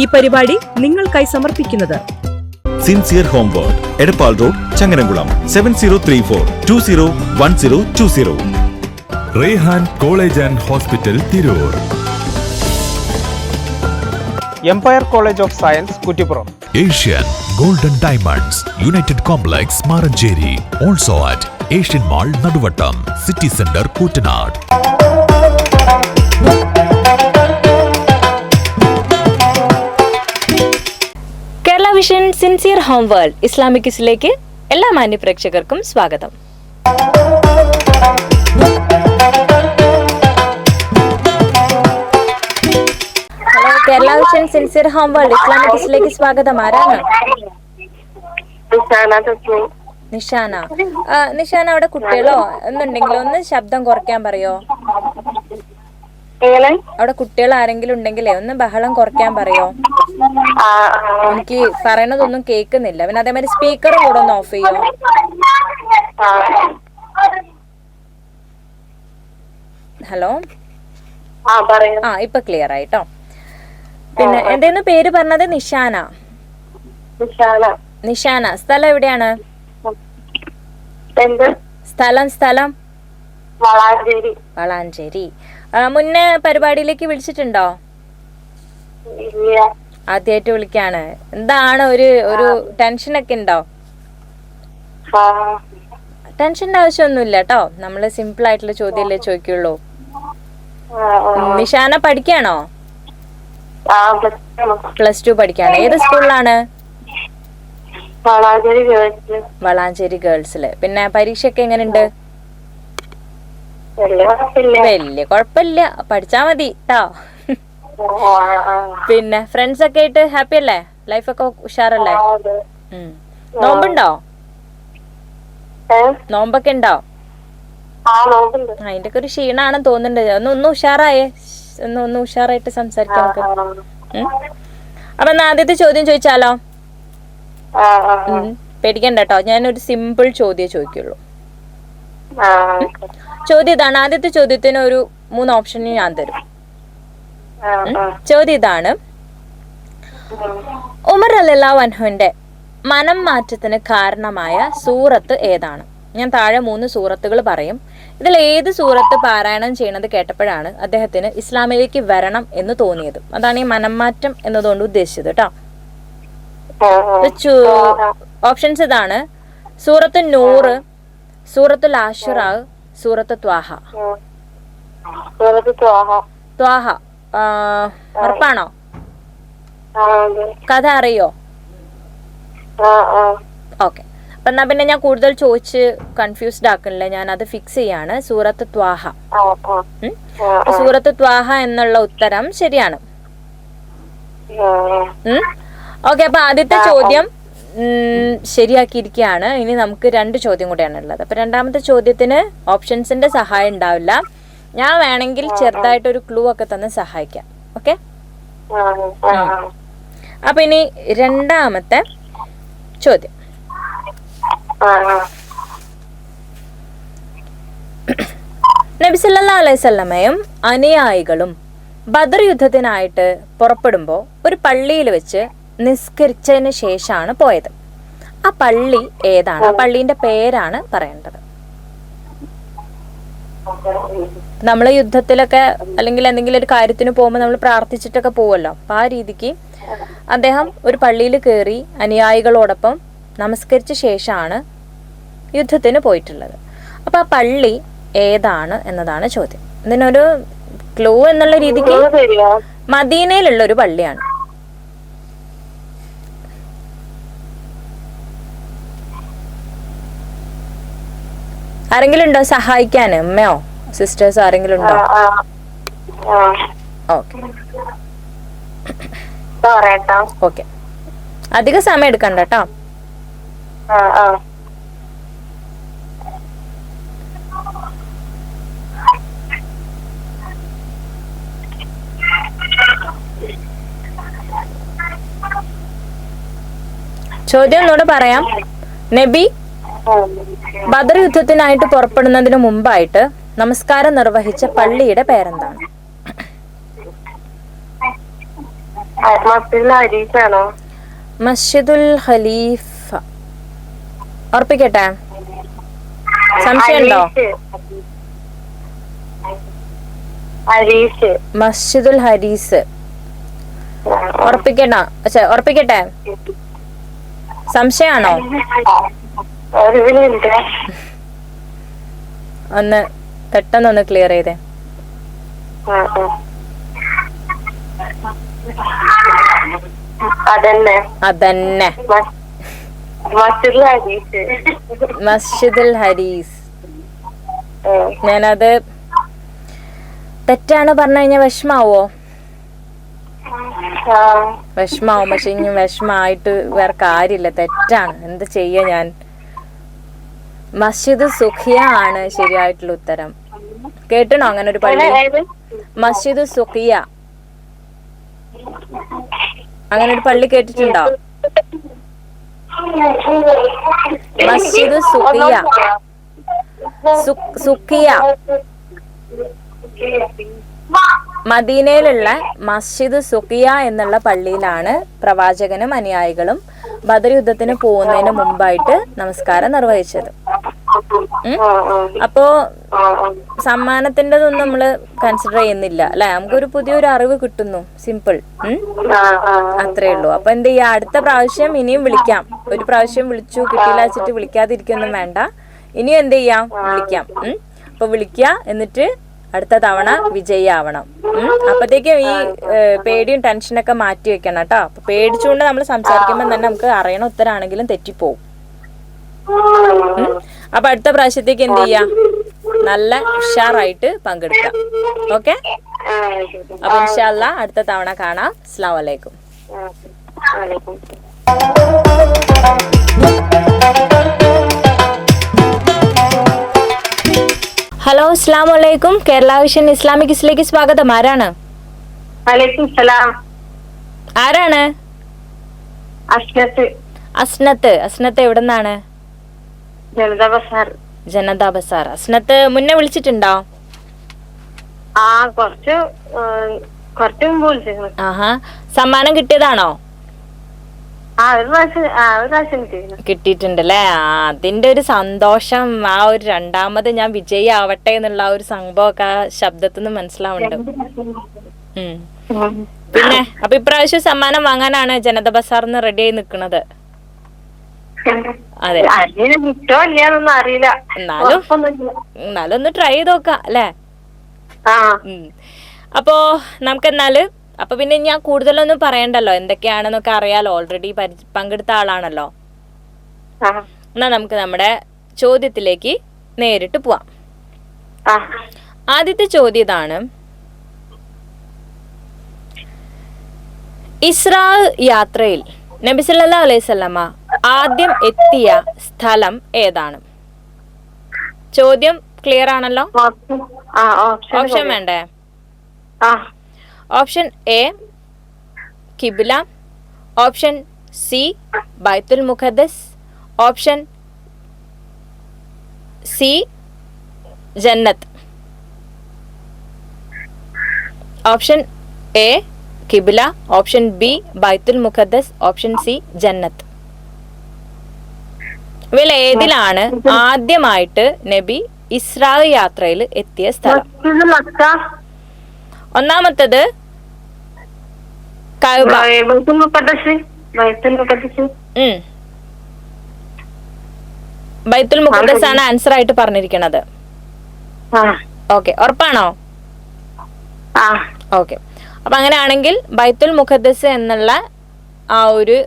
ഈ പരിപാടി നിങ്ങൾക്കായി സമർപ്പിക്കുന്നത് sincere home world, Edappal road, Changaramkulam 7034201020. Rehan college and hospital, Tirur. Empire college of science, Kuttippuram. Asian golden diamonds united complex, Maranchery. Also at Asian mall, Naduvattom, city centre, Koottanad. Kerala vision sincere home world Islamic ക്വിസിലേക്ക് എല്ലാ മാന്യ പ്രേക്ഷകർക്കും സ്വാഗതം. Hello, Kerala vision sincere home world Islamic ക്വിസിലേക്ക് സ്വാഗതം. ആരാണ്? നിഷാന. നിഷാന, അവിടെ കുട്ടികളോ എന്നുണ്ടെങ്കിലോ ഒന്ന് ശബ്ദം കുറയ്ക്കാൻ പറയോ? അവിടെ കുട്ടികൾ ആരെങ്കിലും ഉണ്ടെങ്കിലേ ഒന്ന് ബഹളം കുറയ്ക്കാൻ പറയോ? എനിക്ക് പറയണതൊന്നും കേൾക്കുന്നില്ല. പിന്നെ അതേമാതിരി സ്പീക്കറും കൂടെ ഒന്ന് ഓഫ് ചെയ്യോ? ഹലോ, ഇപ്പൊ ക്ലിയർ ആയിട്ടോ. പിന്നെ എന്തേന്ന് പേര് പറഞ്ഞത്? നിഷാന. നിഷാന, സ്ഥലം എവിടെയാണ്? സ്ഥലം വളാഞ്ചേരി. മുന്നേ പരിപാടിയിലേക്ക് വിളിച്ചിട്ടുണ്ടോ? ആദ്യമായിട്ട് വിളിക്കാണ്. എന്താണ് ഒരു ടെൻഷനൊക്കെ ഉണ്ടോ? ടെൻഷന്റെ ആവശ്യമൊന്നുമില്ല കേട്ടോ. നമ്മള് സിമ്പിൾ ആയിട്ടുള്ള ചോദ്യമല്ലേ ചോദിക്കുള്ളൂ. നിഷാന പഠിക്കാണോ? +2 പഠിക്കാണ്. ഏത് സ്കൂളിലാണ്? വളാഞ്ചേരി ഗേൾസില്. പിന്നെ പരീക്ഷയൊക്കെ എങ്ങനെയുണ്ട്? വലിയ കുഴപ്പമില്ല, പഠിച്ചാ മതി ട്ടോ. പിന്നെ ഫ്രണ്ട്സ് ഒക്കെ ആയിട്ട് ഹാപ്പി അല്ലേ? ലൈഫൊക്കെ ഉഷാറല്ലേ? നോമ്പുണ്ടോ? നോമ്പൊക്കെ ഉണ്ടോ? അതിന്റെ ഒക്കെ ഒരു ക്ഷീണാണെന്ന് തോന്നുന്നുണ്ട്. ഒന്ന് ഉഷാറായേ, ഒന്ന് ഉഷാറായിട്ട് സംസാരിക്കാം നമുക്ക്. അപ്പൊ ആദ്യത്തെ ചോദ്യം ചോദിച്ചാലോ? പേടിക്കണ്ട കേട്ടോ, ഞാനൊരു സിമ്പിൾ ചോദ്യം ചോദിക്കുള്ളൂ. ചോദ്യം ഇതാണ്. ആദ്യത്തെ ചോദ്യത്തിന് ഒരു 3 ഓപ്ഷൻ ഞാൻ തരും. ചോദ്യം ഇതാണ്: ഉമർ റളിയല്ലാഹു അൻഹുവിന്റെ മനം മാറ്റത്തിന് കാരണമായ സൂറത്ത് ഏതാണ്? ഞാൻ താഴെ 3 സൂറത്തുകൾ പറയും. ഇതിൽ ഏത് സൂറത്ത് പാരായണം ചെയ്യണത് കേട്ടപ്പോഴാണ് അദ്ദേഹത്തിന് ഇസ്ലാമിലേക്ക് വരണം എന്ന് തോന്നിയത്? അതാണ് ഈ മനം മാറ്റം എന്നതുകൊണ്ട് ഉദ്ദേശിച്ചത് കേട്ടോ. ഓപ്ഷൻസ് ഇതാണ്: സൂറത്ത് നൂറ്, സൂറത്തുൽ ആശുറാ, സൂറത്ത് ത്വാഹ. ത്വാഹ ഉറപ്പാണോ? കഥ അറിയോ? ഓക്കെ, അപ്പൊ എന്നാ പിന്നെ ഞാൻ കൂടുതൽ ചോദിച്ച് കൺഫ്യൂസ്ഡ് ആക്കണില്ല, ഞാൻ അത് ഫിക്സ് ചെയ്യാണ്. സൂറത്ത് ത്വാഹ. സൂറത്ത് ത്വാഹ എന്നുള്ള ഉത്തരം ശരിയാണ്. ഓക്കെ, അപ്പൊ ആദ്യത്തെ ചോദ്യം ശരിയാക്കിയിരിക്കുകയാണ്. ഇനി നമുക്ക് 2 ചോദ്യം കൂടെയാണ് ഉള്ളത്. അപ്പൊ രണ്ടാമത്തെ ചോദ്യത്തിന് ഓപ്ഷൻസിന്റെ സഹായം ഉണ്ടാവില്ല. ഞാൻ വേണമെങ്കിൽ ചെറുതായിട്ടൊരു ക്ലൂ ഒക്കെ തന്ന് സഹായിക്കാം. ഓക്കെ, അപ്പൊ ഇനി രണ്ടാമത്തെ ചോദ്യം. നബി സല്ലല്ലാഹു അലൈഹി വസല്ലമയും അനുയായികളും ബദർ യുദ്ധത്തിനായിട്ട് പുറപ്പെടുമ്പോ ഒരു പള്ളിയിൽ വെച്ച് നിസ്കരിച്ചതിന് ശേഷമാണ് പോയത്. ആ പള്ളി ഏതാണ്? ആ പള്ളീന്റെ പേരാണ് പറയേണ്ടത്. നമ്മള് യുദ്ധത്തിലൊക്കെ അല്ലെങ്കിൽ എന്തെങ്കിലും ഒരു കാര്യത്തിന് പോകുമ്പോൾ നമ്മൾ പ്രാർത്ഥിച്ചിട്ടൊക്കെ പോവല്ലോ. അപ്പൊ ആ രീതിക്ക് അദ്ദേഹം ഒരു പള്ളിയിൽ കയറി അനുയായികളോടൊപ്പം നമസ്കരിച്ച ശേഷമാണ് യുദ്ധത്തിന് പോയിട്ടുള്ളത്. അപ്പൊ ആ പള്ളി ഏതാണ് എന്നതാണ് ചോദ്യം. ഇതിനൊരു ക്ലൂ എന്നുള്ള രീതിക്ക് മദീനയിലുള്ള ഒരു പള്ളിയാണ്. ആരെങ്കിലും ഉണ്ടോ സഹായിക്കാൻ? അമ്മയോ സിസ്റ്റേഴ്സ് ആരെങ്കിലും ഉണ്ടോ? ഓക്കെ, അധിക സമയം എടുക്കണ്ട കേട്ടോ. ചോദ്യം ഒന്നുകൂടെ പറയാം. നബി ബദർ യുദ്ധത്തിനായിട്ട് പുറപ്പെടുന്നതിന് മുമ്പായിട്ട് നമസ്കാരം നിർവഹിച്ച പള്ളിയുടെ പേരെന്താണ്? ഹരീസാണോ? മസ്ജിദുൽ ഖലീഫ. ഉറപ്പിക്കട്ടെ? സംശയമുണ്ടോ? ഹരീസ്. മസ്ജിദുൽ ഹരീസ്. ഉറപ്പിക്കട്ടെ? സംശയാണോ? ഒന്ന് പെട്ടെന്നൊന്ന് ക്ലിയർ ചെയ്തേ. അതന്നെ മസ്ജിദുൽ ഹരീസ്. ഞാനത് തെറ്റാണ് പറഞ്ഞു കഴിഞ്ഞാൽ വിഷമാവോ? വിഷമാവും. പക്ഷെ ഇനി വിഷമായിട്ട് വേറെ കാര്യമില്ല, തെറ്റാണ്. എന്ത് ചെയ്യാ ഞാൻ? മസ്ജിദ് സുഖിയ ആണ് ശരിയായിട്ടുള്ള ഉത്തരം. കേട്ടണോ അങ്ങനെ ഒരു പള്ളി? മസ്ജിദ് സുഖിയ, അങ്ങനെ ഒരു പള്ളി കേട്ടിട്ടുണ്ടോ? മസ്ജിദ് സുഖിയ. സുഖിയ മദീനയിലുള്ള മസ്ജിദ് സുഖിയ എന്നുള്ള പള്ളിയിലാണ് പ്രവാചകനും അനുയായികളും ബദർ യുദ്ധത്തിന് പോകുന്നതിന് മുമ്പായിട്ട് നമസ്കാരം നിർവഹിച്ചത്. അപ്പോ സമ്മാനത്തിൻ്റെതൊന്നും നമ്മള് കൺസിഡർ ചെയ്യുന്നില്ല അല്ലെ? നമുക്കൊരു പുതിയൊരു അറിവ് കിട്ടുന്നു. സിമ്പിൾ. അത്രേ ഉള്ളൂ. അപ്പൊ എന്ത് ചെയ്യാ? അടുത്ത പ്രാവശ്യം ഇനിയും വിളിക്കാം. ഒരു പ്രാവശ്യം വിളിച്ചു, കിട്ടിയില്ല വെച്ചിട്ട് വിളിക്കാതിരിക്കൊന്നും വേണ്ട. ഇനിയും എന്ത് ചെയ്യാം? വിളിക്കാം. അപ്പൊ വിളിക്കുക, എന്നിട്ട് അടുത്ത തവണ വിജയാവണം. അപ്പത്തേക്കും ഈ പേടിയും ടെൻഷനൊക്കെ മാറ്റി വെക്കണം കേട്ടോ. അപ്പൊ പേടിച്ചുകൊണ്ട് നമ്മൾ സംസാരിക്കുമ്പോൾ തന്നെ നമുക്ക് അറിയണ ഉത്തരാണെങ്കിലും തെറ്റിപ്പോവും. അപ്പൊ അടുത്ത പ്രാവശ്യത്തേക്ക് എന്ത് ചെയ്യാം? നല്ല ഉഷാറായിട്ട് പങ്കെടുക്കാം. ഓക്കെ? അപ്പൊ ഇൻഷാ അല്ലാഹ് അടുത്ത തവണ കാണാം. അസ്സലാമു അലൈക്കും. ഹലോ, അസ്സലാമു അലൈക്കും. കേരള വിഷൻ ഇസ്ലാമിക് ഇസ്ലേക്ക് സ്വാഗതം. ആരാണ്? ആരാണ്? അസ്നത്ത് എവിടെ നിന്നാണ്? ജനതാ ബസാർ. അസ്നത്ത് മുന്നേ വിളിച്ചിട്ടുണ്ടോ? ആഹാ. സമ്മാനം കിട്ടിയതാണോ? കിട്ടിയിട്ടുണ്ടല്ലേ. അതിന്റെ ഒരു സന്തോഷം, ആ ഒരു രണ്ടാമത് ഞാൻ വിജയാവട്ടെ എന്നുള്ള ആ ഒരു സംഭവമൊക്കെ ആ ശബ്ദത്തിൽ നിന്ന് മനസ്സിലാവുന്നുണ്ട്. പിന്നെ അപ്പൊ ഇപ്രാവശ്യം സമ്മാനം വാങ്ങാനാണ് ജനത ബസാറിന്ന് റെഡി ആയി നിക്കണത്. അതെ, എന്നാലും ഒന്ന് ട്രൈ ചെയ്ത് നോക്കാം അല്ലേ? അപ്പോ നമുക്കെന്നാല് അപ്പൊ പിന്നെ ഞാൻ കൂടുതലൊന്നും പറയണ്ടല്ലോ, എന്തൊക്കെയാണെന്നൊക്കെ അറിയാലോ. ഓൾറെഡി പങ്കെടുത്ത ആളാണല്ലോ. എന്നാ നമുക്ക് നമ്മുടെ ചോദ്യത്തിലേക്ക് നേരിട്ട് പോവാം. ആദ്യത്തെ ചോദ്യം ഇതാണ്: ഇസ്രാ യാത്രയിൽ നബി സല്ലല്ലാഹു അലൈഹി വസല്ലമ ആദ്യം എത്തിയ സ്ഥലം ഏതാണ്? ചോദ്യം ക്ലിയർ ആണല്ലോ? ഓപ്ഷൻ വേണ്ടേ? ഓപ്ഷൻ എ കിബില, ഓപ്ഷൻ സി ബൈത്തുൽ മുഖദ്ദസ്, ഓപ്ഷൻ സി ജന്നത്ത്. ഓപ്ഷൻ എ കിബില, ഓപ്ഷൻ ബി ബൈത്തുൽ മുഖദ്ദസ്, ഓപ്ഷൻ സി ജന്നത്ത്. ഇവയിൽ ഏതിലാണ് ആദ്യമായിട്ട് നബി ഇസ്രാ യാത്രയിൽ എത്തിയ സ്ഥലം? ഒന്നാമത്തത് കഅബ. ബൈത്തുൽ മുഖദ്ദസ് ആണ് ആൻസർ ആയിട്ട് പറഞ്ഞിരിക്കുന്നത്. ഓക്കെ, ഉറപ്പാണോ? ഓക്കെ. അപ്പൊ അങ്ങനെയാണെങ്കിൽ ബൈത്തുൽ മുഖദ്ദസ് എന്നുള്ള ആ ഒരു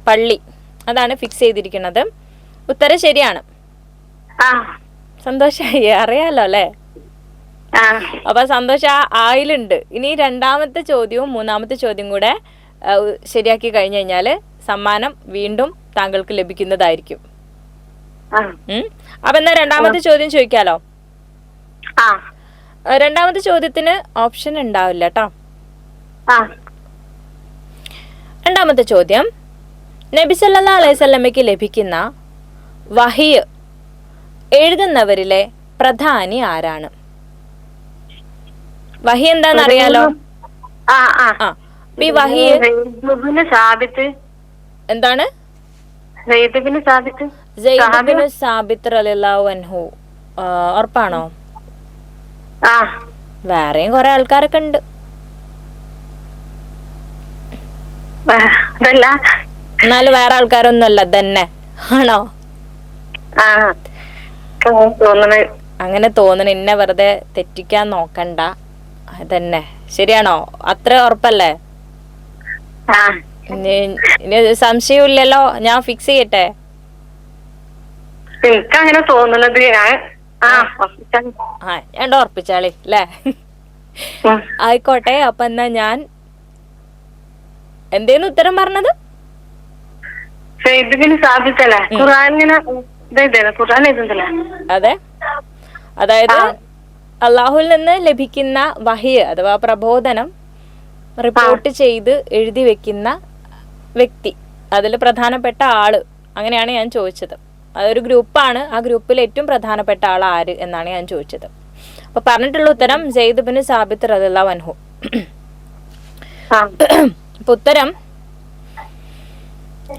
പള്ളി അതാണ് ഫിക്സ് ചെയ്തിരിക്കുന്നത്. ഉത്തരം ശരിയാണ്. സന്തോഷായി, അറിയാലോ അല്ലേ? അപ്പൊ സന്തോഷം ആയിലുണ്ട്. ഇനി രണ്ടാമത്തെ ചോദ്യവും മൂന്നാമത്തെ ചോദ്യം കൂടെ ശരിയാക്കി കഴിഞ്ഞു കഴിഞ്ഞാല് സമ്മാനം വീണ്ടും താങ്കൾക്ക് ലഭിക്കുന്നതായിരിക്കും. അപ്പൊ എന്നാ രണ്ടാമത്തെ ചോദ്യം ചോദിക്കാലോ? രണ്ടാമത്തെ ചോദ്യത്തിന് ഓപ്ഷൻ ഉണ്ടാവില്ല കേട്ടോ. രണ്ടാമത്തെ ചോദ്യം: നബി സല്ലല്ലാഹു അലൈഹി വസല്ലമയ്ക്ക് ലഭിക്കുന്ന വഹി എഴുതുന്നവരിലെ പ്രധാനി ആരാണ്? വഹി എന്താന്ന് അറിയാലോ? ഈ വഹി സാബിത്ത് എന്താണ്? സെയ്ദ് ബിൻ സാബിത്ത് സെയ്ദ് ബിൻ സാബിത്ത് റളിയല്ലാഹു അൻഹു. ഉറപ്പാണോ? ആ വേറെയും കുറെ ആൾക്കാരൊക്കെ ഉണ്ട്. അതല്ല എന്നാലും വേറെ ആൾക്കാരൊന്നും അല്ല തന്നെ ആണോ? ആ തോന്നണ അങ്ങനെ തോന്നണ. എന്നെ വെറുതെ തെറ്റിക്കാൻ നോക്കണ്ട. തന്നെ ശരിയാണോ? അത്ര ഉറപ്പല്ലേ? ആ ഇനി സംശയമില്ലല്ലോ? ഞാൻ ഫിക്സ് ചെയ്യട്ടെ? എനിക്കങ്ങനെ തോന്നുന്നത് ഞാൻ ഉറപ്പിച്ചാളി അല്ലേ? ആയിക്കോട്ടെ. അപ്പൊ എന്നാ ഞാൻ എന്തേന്ന് ഉത്തരം പറഞ്ഞത്? സെയ്ദ് ബിൻ സാബിത്തല്ലേ? ഖുർആൻ എഴുതുന്നില്ല. അതെ, അതായത് അള്ളാഹുവിൽ നിന്ന് ലഭിക്കുന്ന വഹി അഥവാ പ്രബോധനം റിപ്പോർട്ട് ചെയ്ത് എഴുതി വെക്കുന്ന വ്യക്തി, അതിൽ പ്രധാനപ്പെട്ട ആള്, അങ്ങനെയാണ് ഞാൻ ചോദിച്ചത്. അതൊരു ഗ്രൂപ്പാണ്. ആ ഗ്രൂപ്പിൽ ഏറ്റവും പ്രധാനപ്പെട്ട ആൾ ആര് എന്നാണ് ഞാൻ ചോദിച്ചത്. അപ്പൊ പറഞ്ഞിട്ടുള്ള ഉത്തരം സെയ്ദ് ബിൻ സാബിത്ത് റളിയല്ലാഹു അൻഹു. അപ്പൊ ഉത്തരം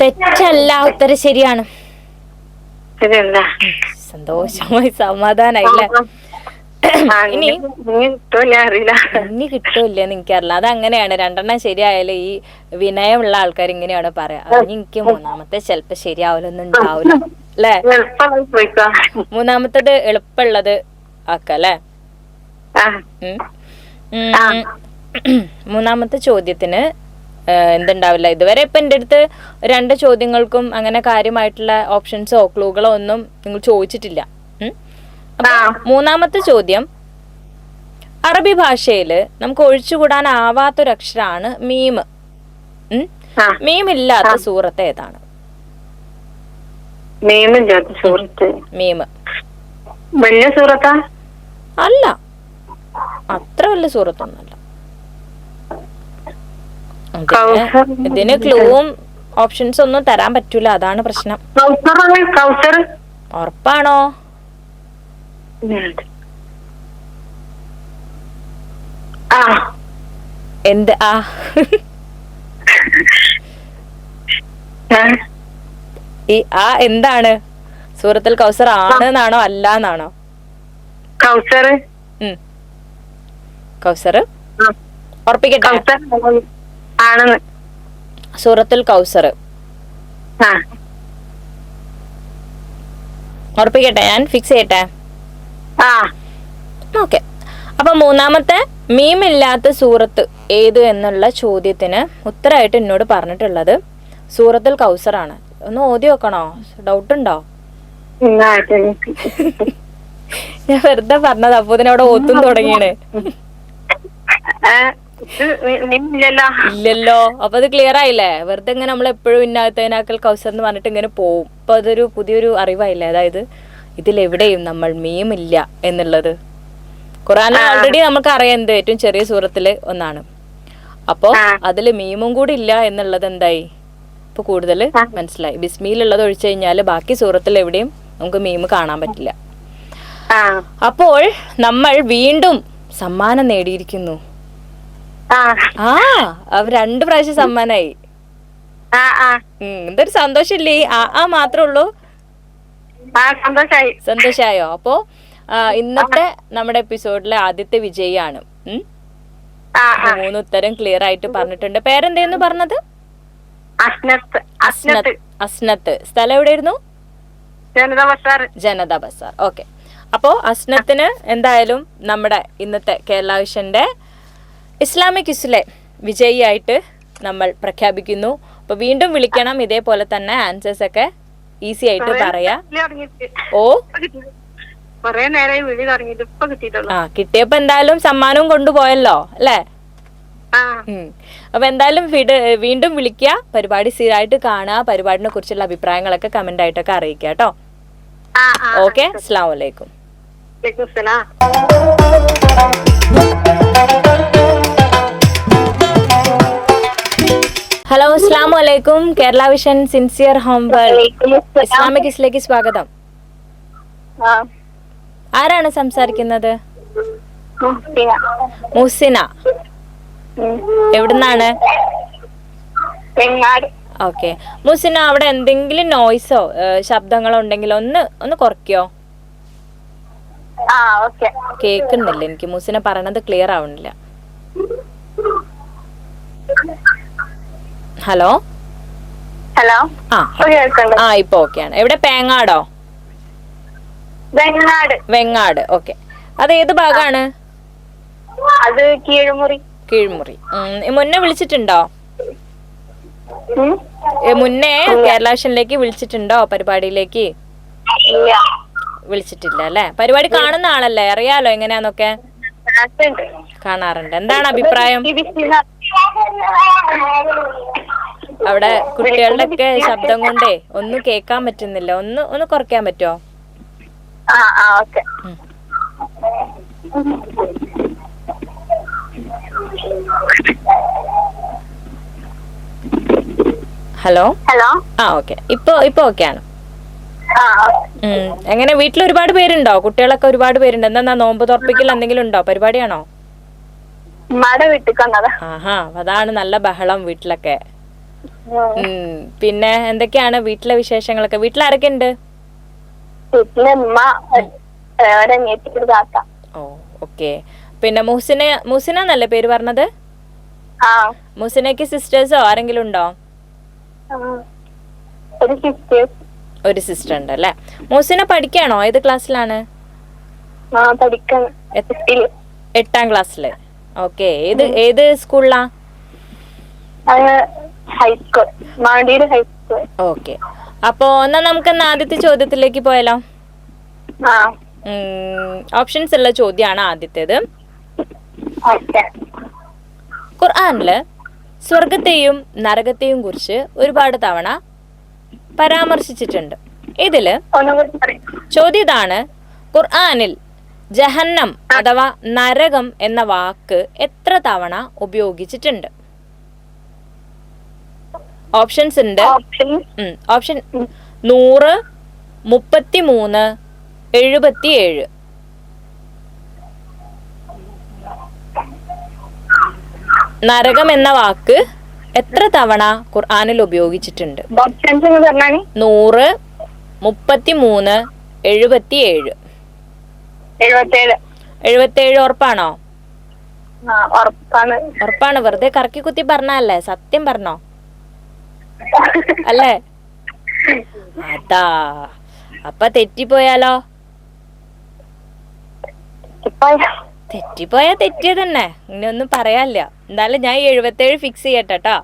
തെറ്റല്ല, ഉത്തരം ശരിയാണ്. സന്തോഷമായി, സമാധാനായില്ലേ? ഇനി കിട്ടൂല്ല എനിക്കറിയില്ല. അതങ്ങനെയാണ്, രണ്ടെണ്ണം ശരിയായാലും ഈ വിനയമുള്ള ആൾക്കാർ ഇങ്ങനെയാണ് പറയാ. എനിക്ക് മൂന്നാമത്തെ ചിലപ്പോ ശരിയാവലൊന്നും ഉണ്ടാവില്ല അല്ലേ? മൂന്നാമത്തത് എളുപ്പമുള്ളത് ആക്കല്ലേ? മൂന്നാമത്തെ ചോദ്യത്തിന് എന്തുണ്ടാവില്ല. ഇതുവരെ ഇപ്പൊ എൻ്റെ അടുത്ത് 2 ചോദ്യങ്ങൾക്കും അങ്ങനെ കാര്യമായിട്ടുള്ള ഓപ്ഷൻസോ ക്ലൂകളോ ഒന്നും നിങ്ങൾ ചോദിച്ചിട്ടില്ല. അപ്പൊ മൂന്നാമത്തെ ചോദ്യം, അറബി ഭാഷയില് നമുക്ക് ഒഴിച്ചുകൂടാനാവാത്തൊരക്ഷരാണ് മീം. മീം ഇല്ലാത്ത സൂറത്ത് ഏതാണ്? മീം വലിയ സൂറത്താ? അല്ല, അത്ര വലിയ സൂറത്തൊന്നുമല്ല. ഇതിന് ക്ലൂവും ഓപ്ഷൻസ് ഒന്നും തരാൻ പറ്റൂല, അതാണ് പ്രശ്നം. ഉറപ്പാണോ? എന്ത് ആ? ഈ ആ എന്താണ്? സൂറത്തുൽ കൗസർ ആണ് എന്നാണോ അല്ല എന്നാണോ? കൗസർ. കൗസർ ഉറപ്പിക്കട്ടെ? സൂറത്തുൽ കൗസർ ഉറപ്പിക്കട്ടെ? ഞാൻ ഫിക്സ് ചെയ്യട്ടെ? ഓക്കെ. അപ്പൊ മൂന്നാമത്തെ മീം ഇല്ലാത്ത സൂറത്ത് ഏത് എന്നുള്ള ചോദ്യത്തിന് ഉത്തരമായിട്ട് എന്നോട് പറഞ്ഞിട്ടുള്ളത് സൂറത്തുൽ കൗസർ ആണ്. ഒന്ന് ഓതി വെക്കണോ? ഡൗട്ട് ഉണ്ടോ? ഞാൻ വെറുതെ പറഞ്ഞത്. അപ്പൊ ഇതിനവിടെ ഓത്തും തുടങ്ങിയാണ്. ഇല്ലല്ലോ. അപ്പൊ അത് ക്ലിയർ ആയില്ലേ? വെറുതെ ഇങ്ങനെ നമ്മൾ എപ്പോഴും ഇന്നാത്തതിനാക്കൽ കൗസർ എന്ന് പറഞ്ഞിട്ട് ഇങ്ങനെ പോവും. അപ്പൊ അതൊരു പുതിയൊരു അറിവായില്ലേ? അതായത് ഇതിലെവിടെയും നമ്മൾ മീം ഇല്ല എന്നുള്ളത്. ഖുർആനിൽ ഓൾറെഡി നമുക്ക് അറിയാം എന്ത് ഏറ്റവും ചെറിയ സൂറത്തില് ഒന്നാണ്. അപ്പോ അതില് മീമും കൂടി ഇല്ല എന്നുള്ളത് എന്തായി ഇപ്പൊ കൂടുതൽ മനസ്സിലായി. ബിസ്മിയിലുള്ളത് ഒഴിച്ചു കഴിഞ്ഞാല് ബാക്കി സൂറത്തിൽ എവിടെയും നമുക്ക് മീം കാണാൻ പറ്റില്ല. അപ്പോൾ നമ്മൾ വീണ്ടും സമ്മാനം നേടിയിരിക്കുന്നു. അവർ 2 പ്രാവശ്യം സമ്മാനായി. എന്തൊരു സന്തോഷമില്ലേ? മാത്രേ ഉള്ളൂ. സന്തോഷായോ? അപ്പോ ഇന്നത്തെ നമ്മുടെ എപ്പിസോഡിലെ ആദ്യത്തെ വിജയിയാണ്. 3 ഉത്തരം ക്ലിയർ ആയിട്ട് പറഞ്ഞിട്ടുണ്ട്. പേരെന്തേന്ന് പറഞ്ഞത്? അസ്നത്ത്. സ്ഥലം എവിടെയായിരുന്നു? ജനതാ ബസാർ. ഓക്കെ. അപ്പോ അസ്നത്തിന് എന്തായാലും നമ്മുടെ ഇന്നത്തെ കേരള വിഷന്റെ ഇസ്ലാമിക് ക്വിസിലെ വിജയിയായിട്ട് നമ്മൾ പ്രഖ്യാപിക്കുന്നു. അപ്പൊ വീണ്ടും വിളിക്കണം. ഇതേപോലെ തന്നെ ആൻസേഴ്സ് ഒക്കെ ഈസി ആയിട്ട് പറയാ. കിട്ടിയപ്പോ എന്തായാലും സമ്മാനവും കൊണ്ടുപോയല്ലോ അല്ലേ? അപ്പൊ എന്തായാലും വീണ്ടും വിളിക്കുക. പരിപാടി സ്ഥിരമായിട്ട് കാണുക. പരിപാടിനെ കുറിച്ചുള്ള അഭിപ്രായങ്ങളൊക്കെ കമന്റ് ആയിട്ടൊക്കെ അറിയിക്കുക കേട്ടോ. ഓക്കെ. അസ്സലാമു അലൈക്കും. ഹലോ, അസ്സലാമു അലൈക്കും. Kerala vision sincere humble Islamic ക്വിസിലേക്ക് സ്വാഗതം. ആരാണ് സംസാരിക്കുന്നത്? മുഹ്സിന. എവിടുന്നാണ്? വെങ്ങാട്. ഓക്കെ. മുസിന, അവിടെ എന്തെങ്കിലും നോയ്സോ ശബ്ദങ്ങളോ ഉണ്ടെങ്കിൽ ഒന്ന് കുറയ്ക്കോ? ഓക്കെ. കേൾക്കുന്നില്ല എനിക്ക്, മുസിന പറയണത് ക്ലിയർ ആവണില്ല. Hello hello. ഇപ്പൊ ഓക്കെയാണ്. എവിടെ? പേങ്ങാടോ? വെങ്ങാട്. വെങ്ങാട്. ഓക്കെ. അത് ഏത് ഭാഗമാണ്? അത് കീഴ്മുറി. കീഴ്മുറി. മുന്നേ വിളിച്ചിട്ടുണ്ടോ? മുന്നേ കേരള വിഷനിലേക്ക് വിളിച്ചിട്ടുണ്ടോ? പരിപാടിയിലേക്ക് വിളിച്ചിട്ടില്ല അല്ലെ? പരിപാടി കാണുന്ന ആളല്ലേ, അറിയാലോ എങ്ങനെയാന്നൊക്കെ? കാണാറുണ്ട്. എന്താണ് അഭിപ്രായം? അവിടെ കുട്ടികളുടെ ഒക്കെ ശബ്ദം കൊണ്ടേ ഒന്നും കേൾക്കാൻ പറ്റുന്നില്ല. ഒന്ന് കുറയ്ക്കാൻ പറ്റുമോ? ഹലോ. ഓക്കെ. ഇപ്പൊ ഓക്കെയാണ്. എങ്ങനെ, വീട്ടിൽ ഒരുപാട് പേരുണ്ടോ? കുട്ടികളൊക്കെ ഒരുപാട് പേരുണ്ട്. എന്താ നോമ്പ് തുറപ്പിക്കൽ എന്തെങ്കിലും ഉണ്ടോ? പരിപാടിയാണോ? ആഹാ, അതാണ് നല്ല ബഹളം വീട്ടിലൊക്കെ. പിന്നെ എന്തൊക്കെയാണ് വീട്ടിലെ വിശേഷങ്ങളൊക്കെ? വീട്ടിലാരൊക്കെ ഉണ്ട്? ഓ, ഓക്കെ. പിന്നെ മുഹ്സിന എന്നല്ലേ പേര് പറഞ്ഞത്? മുഹ്സിനയ്ക്ക് സിസ്റ്റേഴ്സോ ആരെങ്കിലും ഉണ്ടോ? ഒരു സിസ്റ്റർ ഉണ്ട് അല്ലെ? മുഹ്സിന പഠിക്കാണോ? ഏത് ക്ലാസ്സിലാണ്? 8ാം ക്ലാസ്സില്. ഓക്കെ. ഏത് സ്കൂളിലാ? ഹൈസ്കൂൾ. ഓക്കെ. അപ്പൊ എന്നാ നമുക്ക് ആദ്യത്തെ ചോദ്യത്തിലേക്ക് പോയാലോ? ഓപ്ഷൻസ് ഉള്ള ചോദ്യമാണ് ആദ്യത്തേത്. ഖുർആനില് സ്വർഗത്തെയും നരകത്തെയും കുറിച്ച് ഒരുപാട് തവണ പരാമർശിച്ചിട്ടുണ്ട്. ഇതില് ചോദ്യം ഇതാണ്: ഖുർആനിൽ ജഹന്നം അഥവാ നരകം എന്ന വാക്ക് എത്ര തവണ ഉപയോഗിച്ചിട്ടുണ്ട്? ഓപ്ഷൻസ് ഉണ്ട്. ഓപ്ഷൻ 100, 33, 77. നരകം എന്ന വാക്ക് എത്ര തവണ ഖുർആനിൽ ഉപയോഗിച്ചിട്ടുണ്ട്? 100, 33, 77. 77 ഉറപ്പാണോ? ഉറപ്പാണ്. വെറുതെ കറക്കി കുത്തി പറഞ്ഞല്ലേ? സത്യം പറഞ്ഞോ? അല്ലേ? അതാ, അപ്പൊ തെറ്റിപ്പോയാലോ? തെറ്റിപ്പോയാ തെറ്റിയ തന്നെ, ഇങ്ങനെ ഒന്നും പറയാല്ല. എന്തായാലും ഞാൻ 77 ഫിക്സ് ചെയ്യട്ടെട്ടോ.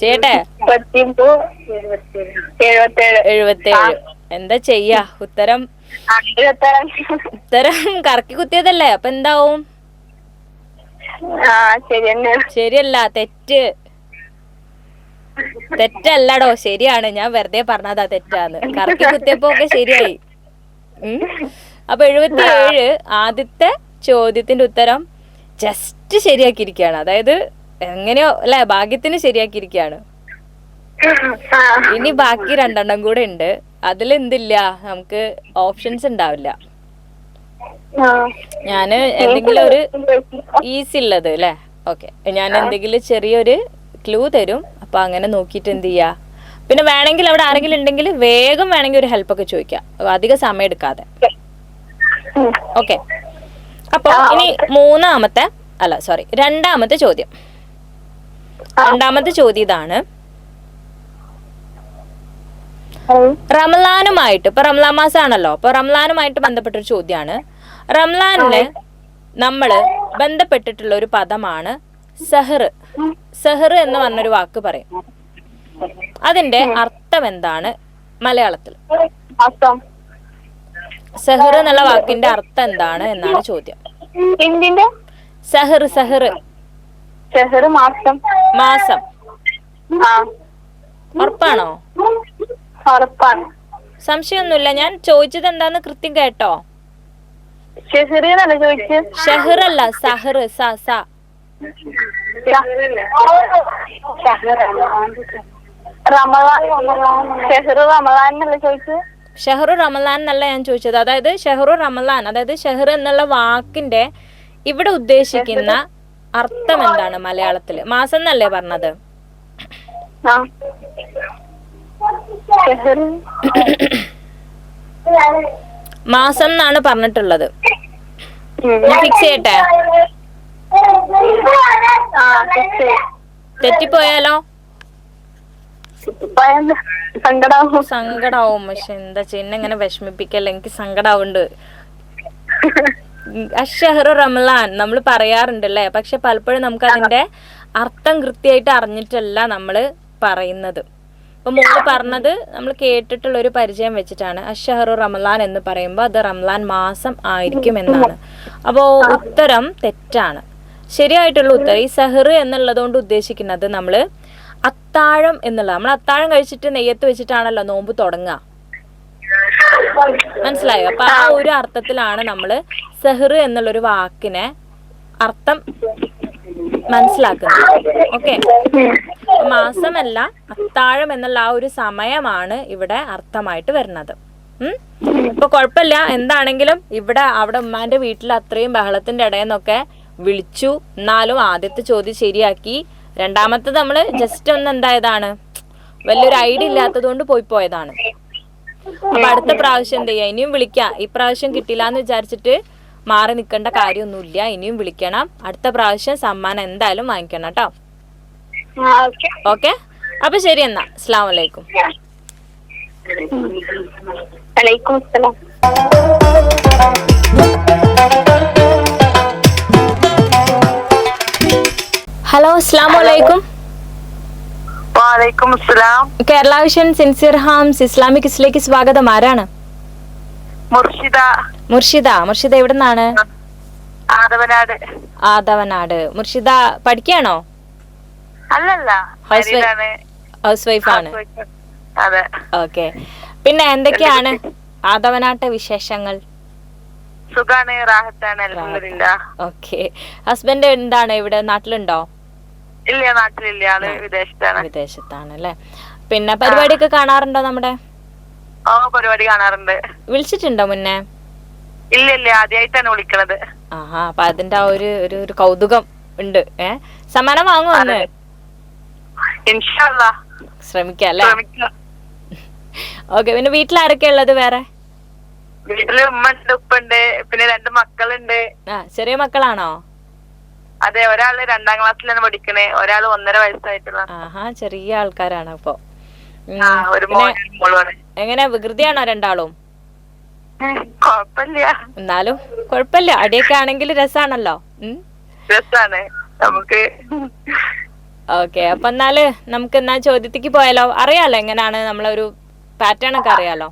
ചെയ്യട്ടെ? 77. എന്താ ചെയ്യാ? ഉത്തരം കറക്കി കുത്തിയതല്ലേ, അപ്പൊ എന്താവും? ശരിയല്ല, തെറ്റല്ലടോ, ശരിയാണ്. ഞാൻ വെറുതെ പറഞ്ഞതാ തെറ്റാന്ന്. കറക്കി കുത്തിയപ്പോ ഒക്കെ ശരിയായി. അപ്പൊ 77 ആദ്യത്തെ ചോദ്യത്തിന്റെ ഉത്തരം ജസ്റ്റ് ശരിയാക്കിയിരിക്കുകയാണ്. അതായത് എങ്ങനെയോ അല്ലെ, ഭാഗ്യത്തിന് ശരിയാക്കിയിരിക്കുകയാണ്. ഇനി ബാക്കി 2 കൂടെ ഉണ്ട്. അതിലെന്തില്ല, നമുക്ക് ഓപ്ഷൻസ് ഉണ്ടാവില്ല. ഞാന് എന്തെങ്കിലും ഒരു ഈസി ഉള്ളത് അല്ലെ? ഓക്കെ, ഞാൻ എന്തെങ്കിലും ചെറിയൊരു ക്ലൂ തരും. അപ്പൊ അങ്ങനെ നോക്കിയിട്ട് എന്ത് ചെയ്യാ. പിന്നെ വേണമെങ്കിൽ അവിടെ ആരെങ്കിലും ഉണ്ടെങ്കിൽ വേഗം വേണമെങ്കിൽ ഒരു ഹെൽപ്പ് ഒക്കെ ചോദിക്കാം, അധികം സമയം എടുക്കാതെ. ഓക്കെ. അപ്പൊ ഇനി രണ്ടാമത്തെ ചോദ്യം. രണ്ടാമത്തെ ചോദ്യം ഇതാണ്: റമളാനുമായിട്ട്, ഇപ്പൊ റമളാൻ മാസമാണല്ലോ, അപ്പൊ റമളാനുമായിട്ട് ബന്ധപ്പെട്ടൊരു ചോദ്യമാണ്. റമളാനില് നമ്മള് ബന്ധപ്പെട്ടിട്ടുള്ള ഒരു പദമാണ് സഹർ. സഹർ എന്ന് പറഞ്ഞൊരു വാക്ക് പറയും. അതിന്റെ അർത്ഥം എന്താണ് മലയാളത്തിൽ? സഹർ എന്നുള്ള വാക്കിന്റെ അർത്ഥം എന്താണ് എന്നാണ് ചോദ്യം. സഹർ മാസം. ഉറപ്പാണോ? സംശയമൊന്നുമില്ല. ഞാൻ ചോദിച്ചത് എന്താന്ന് കൃത്യം കേട്ടോ? ഷഹറല്ല, സഹർ. ഷഹറു റമളാൻ എന്നല്ല ഞാൻ ചോദിച്ചത്. അതായത് ഷഹറു റമളാൻ, അതായത് ഷഹർ എന്നുള്ള വാക്കിന്റെ ഇവിടെ ഉദ്ദേശിക്കുന്ന അർത്ഥം എന്താണ് മലയാളത്തില്? മാസം എന്നല്ലേ പറഞ്ഞത്? ആ ഷെഹർ. മാസം എന്നാണ് പറഞ്ഞിട്ടുള്ളത്. ഫിക്സ് ചെയ്യട്ടെ? തെറ്റിപ്പോയാലോ? സങ്കടാവും. പക്ഷെ എന്താ ചെയ്യുന്ന, ഇങ്ങനെ വിഷമിപ്പിക്കല്ല, എനിക്ക് സങ്കടാവുണ്ട്. അഷ്ഹറു റമളാൻ നമ്മൾ പറയാറുണ്ടല്ലേ, പക്ഷെ പലപ്പോഴും നമുക്ക് അതിന്റെ അർത്ഥം കൃത്യമായിട്ട് അറിഞ്ഞിട്ടല്ല നമ്മൾ പറയുന്നത്. ഇപ്പൊ മോള് പറഞ്ഞത് നമ്മൾ കേട്ടിട്ടുള്ള ഒരു പരിചയം വെച്ചിട്ടാണ്. അഷ്ഹറു റമളാൻ എന്ന് പറയുമ്പോൾ അത് റമളാൻ മാസം ആയിരിക്കും എന്നാണ്. അപ്പോൾ ഉത്തരം തെറ്റാണ്. ശരിയായിട്ടുള്ള ഉത്തരം ഈ സഹർ എന്നുള്ളതുകൊണ്ട് ഉദ്ദേശിക്കുന്നത് നമ്മൾ അത്താഴം എന്നുള്ളത്. നമ്മൾ അത്താഴം കഴിച്ചിട്ട് നെയ്യത്ത് വെച്ചിട്ടാണല്ലോ നോമ്പ് തുടങ്ങുക. മനസ്സിലായോ? അപ്പൊ ആ ഒരു അർത്ഥത്തിലാണ് നമ്മള് സഹർ എന്നുള്ളൊരു വാക്കിനെ അർത്ഥം മനസ്സിലാക്കുന്നത്. ഓക്കെ, മാസമല്ല, അത്താഴം എന്നുള്ള ആ ഒരു സമയമാണ് ഇവിടെ അർത്ഥമായിട്ട് വരുന്നത്. ഇപ്പൊ കുഴപ്പമില്ല. എന്താണെങ്കിലും അവിടെ ഉമ്മാന്റെ വീട്ടിൽ അത്രയും ബഹളത്തിന്റെ ഇടയിൽ നിന്നൊക്കെ വിളിച്ചു. എന്നാലും ആദ്യത്തെ ചോദ്യം ശരിയാക്കി. രണ്ടാമത്തത് നമ്മള് ജസ്റ്റ് ഒന്ന് എന്തായതാണ്, വലിയൊരു ഐഡിയ ഇല്ലാത്തത് കൊണ്ട് പോയതാണ്. അപ്പൊ അടുത്ത പ്രാവശ്യം എന്ത് ചെയ്യാ, ഇനിയും വിളിക്കാം. ഈ പ്രാവശ്യം കിട്ടില്ല എന്ന് വിചാരിച്ചിട്ട് മാറി നിൽക്കേണ്ട കാര്യമൊന്നുമില്ല. ഇനിയും വിളിക്കണം. അടുത്ത പ്രാവശ്യം സമ്മാനം എന്തായാലും വാങ്ങിക്കണം കേട്ടോ. ഓക്കെ, അപ്പൊ ശരി എന്നാ. അസ്സലാമു അലൈക്കും. വലൈക്കും അസ്സലാം. ഹലോ, അസ്സലാമു അലൈക്കും. വലൈക്കും അസ്സലാം. കേരള വിഷൻ സിൻസിയർ ഹാംസ് ഇസ്ലാമിക് കിസിലേക്ക് സ്വാഗതം. ആരാണ്? മുർഷിദ എവിടെ നിന്നാണ്? ആദവനാട്. മുർഷിദ പഠിക്കാണോ? അല്ലല്ല, ഹൗസ് വൈഫ് ആണ്. ഓക്കെ, പിന്നെ എന്തൊക്കെയാണ് ആദവനാട്ടെ വിശേഷങ്ങൾ? സുഖാണ്, റാഹത്താണ്, അൽഹംദുലില്ലാ. ഓക്കെ, ഹസ്ബൻഡ് എന്താണ് ഇവിടെ നാട്ടിലുണ്ടോ? ഇല്ല, നാട്ടിലില്ല, ആള് വിദേശത്താണ് അല്ലേ. പിന്നെ പരിപാടിയൊക്കെ കാണാറുണ്ടോ നമ്മുടെ? പരിപാടി കാണാറുണ്ട്. വിളിച്ചിട്ടുണ്ടോ മുന്നേ? ഇല്ല, ആദ്യമായിട്ടാണ് വിളിക്കണത്. ആഹാ, അപ്പൊ അതിന്റെ ആ ഒരു കൗതുകം ഉണ്ട്. സമ്മാനം വാങ്ങുവന്ന് ഇൻഷാ അല്ലാഹ് ശ്രമിക്കാം അല്ലേ? ഓക്കെ, പിന്നെ വീട്ടിൽ ആരൊക്കെ ഉള്ളത് വേറെ? വീട്ടില് ഉമ്മ ഉണ്ട്, ഉപ്പ ഉണ്ട്, പിന്നെ 2 മക്കളുണ്ട്. ചെറിയ മക്കളാണോ? അതെ, ഒരാള് 2ാം ക്ലാസ്സിലാണ് പഠിക്കണേ, ഒരാള് 1.5 വയസ്സായിട്ടുള്ള. ആഹാ, ചെറിയ ആൾക്കാരാണ്. അപ്പൊ എങ്ങനെ വികൃതിയാണോ രണ്ടാളും? കൊഴപ്പില്ല, എന്നാലും കൊഴപ്പില്ല. അടിയൊക്കെ ആണെങ്കിൽ രസാണല്ലോ. രസാണ് നമുക്ക്. ഓക്കെ, അപ്പൊ എന്നാല് നമുക്ക് എന്നാ ചോദ്യത്തിക്ക് പോയാലോ? അറിയാലോ എങ്ങനെയാണ് നമ്മളൊരു പാറ്റേൺ ഒക്കെ അറിയാലോ.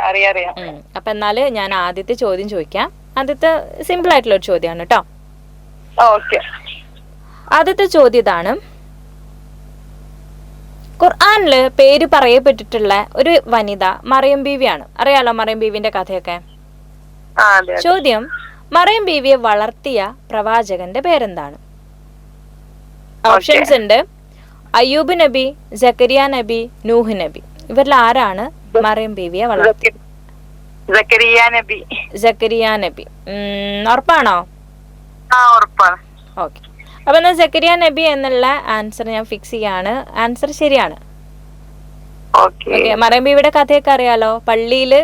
അറിയാം. അപ്പൊ എന്നാല് ഞാൻ ആദ്യത്തെ ചോദ്യം ചോദിക്കാം. ആദ്യത്തെ സിമ്പിൾ ആയിട്ടുള്ള ഒരു ചോദ്യമാണ് കേട്ടോ. ആദ്യത്തെ ചോദ്യം ഇതാണ്. ഖുർആനില് പേര് പറയപ്പെട്ടിട്ടുള്ള ഒരു വനിത മറിയം ബീവിയാണ്. അറിയാലോ മറിയം ബീവിന്റെ കഥയൊക്കെ. ചോദ്യം: മറിയം ബീവിയെ വളർത്തിയ പ്രവാചകന്റെ പേരെന്താണ്? ഓപ്ഷൻസ് ഉണ്ട്: അയ്യൂബ് നബി, സക്കരിയ നബി, നൂഹ് നബി. ഇവരിൽ ആരാണ് മറിയം ബീവിയെ വളർത്തിയത്? സക്കരിയ നബി. ഉറപ്പാണോ? ഉറപ്പാണ്. ഓക്കെ, അപ്പൊ എന്നാ സക്കരിയ നബി എന്നുള്ള ആൻസർ ഞാൻ ഫിക്സ് ചെയ്യാണ്. ആൻസർ ശരിയാണ്. ഓക്കെ, മറിയം ബീവിയുടെ കഥയൊക്കെ അറിയാലോ. പള്ളിയില്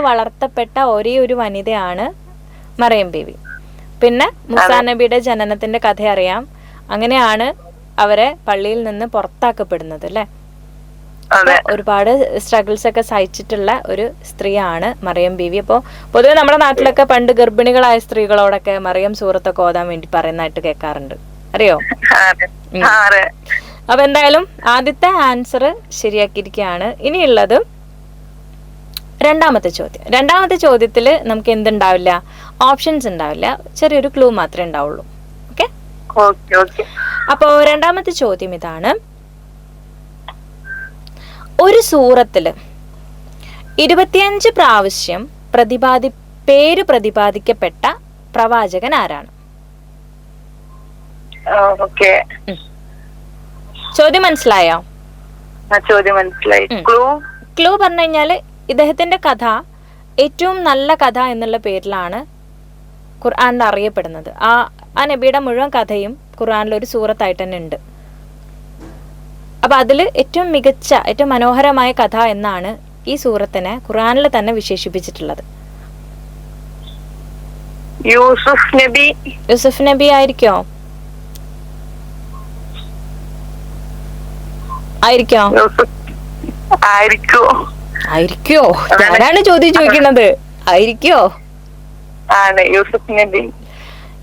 വളർത്തപ്പെട്ട ഒരേ ഒരു വനിതയാണ് മറിയം ബീവി. പിന്നെ മൂസാ നബിയുടെ ജനനത്തിന്റെ കഥ അറിയാം. അങ്ങനെയാണ് അവരെ പള്ളിയിൽ നിന്ന് പുറത്താക്കപ്പെടുന്നത് അല്ലെ. ഒരുപാട് സ്ട്രഗിൾസ് ഒക്കെ സഹിച്ചിട്ടുള്ള ഒരു സ്ത്രീയാണ് മറിയം ബീവി. അപ്പോൾ പൊതുവെ നമ്മുടെ നാട്ടിലൊക്കെ പണ്ട് ഗർഭിണികളായ സ്ത്രീകളോടൊക്കെ മറിയം സൂറത്തൊക്കെ ഓതാൻ വേണ്ടി പറയുന്നതായിട്ട് കേൾക്കാറുണ്ട്. അറിയോ? അപ്പൊ എന്തായാലും ആദ്യത്തെ ആൻസർ ശരിയാക്കിയിരിക്കുകയാണ്. ഇനിയുള്ളത് രണ്ടാമത്തെ ചോദ്യം. രണ്ടാമത്തെ ചോദ്യത്തില് നമുക്ക് എന്തുണ്ടാവില്ല? ഓപ്ഷൻസ് ഉണ്ടാവില്ല, ചെറിയൊരു ക്ലൂ മാത്രമേ ഉണ്ടാവുള്ളൂ. ഓക്കെ, അപ്പോ രണ്ടാമത്തെ ചോദ്യം ഇതാണ്. ഒരു സൂറത്തില് 25 പ്രാവശ്യം പേര് പ്രതിപാദിക്കപ്പെട്ട പ്രവാചകൻ ആരാണ്? ചോദ്യം മനസ്സിലായോ? ചോദ്യം മനസ്സിലായി. ക്ലൂ പറഞ്ഞു കഴിഞ്ഞാല് ഇദ്ദേഹത്തിന്റെ കഥ ഏറ്റവും നല്ല കഥ എന്നുള്ള പേരിലാണ് ഖുർആനിൽ അറിയപ്പെടുന്നത്. ആ നബിയുടെ മുഴുവൻ കഥയും ഖുർആനിൽ ഒരു സൂറത്തായിട്ട് തന്നെ ഉണ്ട്. അപ്പം അതിൽ ഏറ്റവും മികച്ച, ഏറ്റവും മനോഹരമായ കഥ എന്നാണ് ഈ സൂറത്തിനെ ഖുർആനിൽ തന്നെ വിശേഷിപ്പിച്ചിട്ടുള്ളത്. യൂസുഫ് നബി ആയിരിക്കോ? ആയിരിക്കോ? ഞാനാണ് ചോദ്യം ചോദിക്കുന്നത്. ആയിരിക്കോ?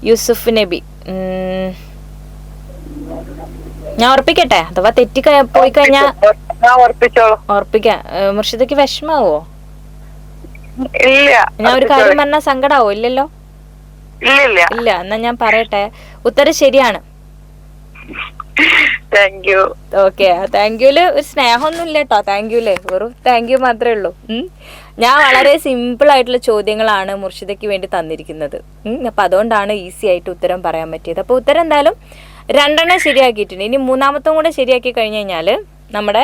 യൂസുഫ് നബി. ഞാൻ ഉറപ്പിക്കട്ടെ, അഥവാ തെറ്റി പോയി കഴിഞ്ഞാ ഉറപ്പിക്കാം. മുർഷിദക്ക് വിഷമാവോ? ഞാൻ ഒരു കാര്യം പറഞ്ഞാൽ സങ്കടാവോ? ഇല്ലല്ലോ. ഇല്ല. എന്നാ ഞാൻ പറയട്ടെ, ഉത്തരം ശരിയാണ്. ഓക്കെ. താങ്ക്യൂല് ഒരു സ്നേഹമൊന്നും ഇല്ല കേട്ടോ. താങ്ക്യൂല് വെറും താങ്ക്യൂ മാത്രമേ ഉള്ളൂ. ഞാൻ വളരെ സിമ്പിൾ ആയിട്ടുള്ള ചോദ്യങ്ങളാണ് മുർഷിദയ്ക്ക് വേണ്ടി തന്നിരിക്കുന്നത്. അപ്പൊ അതുകൊണ്ടാണ് ഈസി ആയിട്ട് ഉത്തരം പറയാൻ പറ്റിയത്. അപ്പൊ ഉത്തരം എന്തായാലും 2 ശരിയാക്കിയിട്ടുണ്ട്. ഇനി 3ാമത്തും കൂടെ ശരിയാക്കി കഴിഞ്ഞു കഴിഞ്ഞാൽ നമ്മുടെ